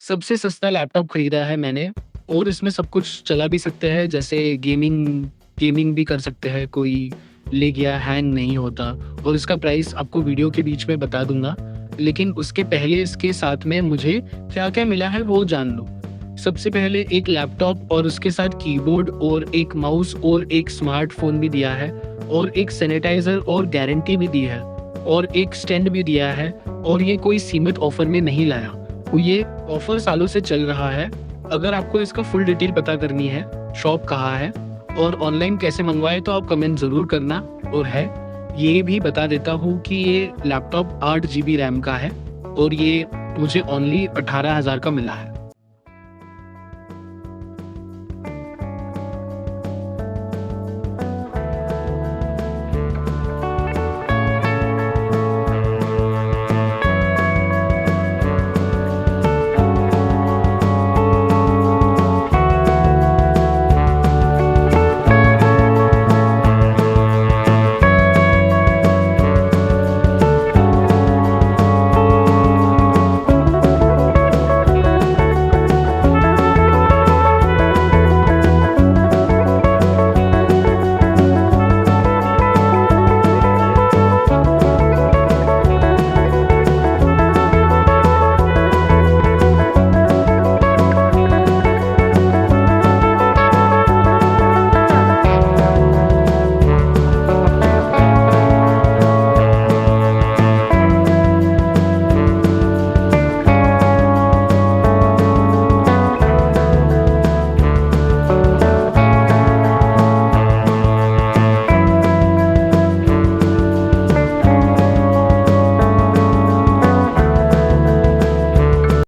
सबसे सस्ता लैपटॉप खरीदा है मैंने और इसमें सब कुछ चला भी सकते हैं, जैसे गेमिंग गेमिंग भी कर सकते हैं, कोई ले गया हैंग नहीं होता। और इसका प्राइस आपको वीडियो के बीच में बता दूंगा, लेकिन उसके पहले इसके साथ में मुझे क्या क्या मिला है वो जान लो। सबसे पहले एक लैपटॉप और उसके साथ कीबोर्ड और एक माउस और एक स्मार्टफोन भी दिया है, और एक सैनिटाइजर और गारंटी भी दी है, और एक स्टैंड भी दिया है। और ये कोई सीमित ऑफर में नहीं लाया, ये ऑफर सालों से चल रहा है। अगर आपको इसका फुल डिटेल पता करनी है, शॉप कहाँ है और ऑनलाइन कैसे मंगवाए, तो आप कमेंट ज़रूर करना। और है ये भी बता देता हूँ कि ये लैपटॉप 8 GB रैम का है और ये मुझे ओनली 18,000 का मिला है।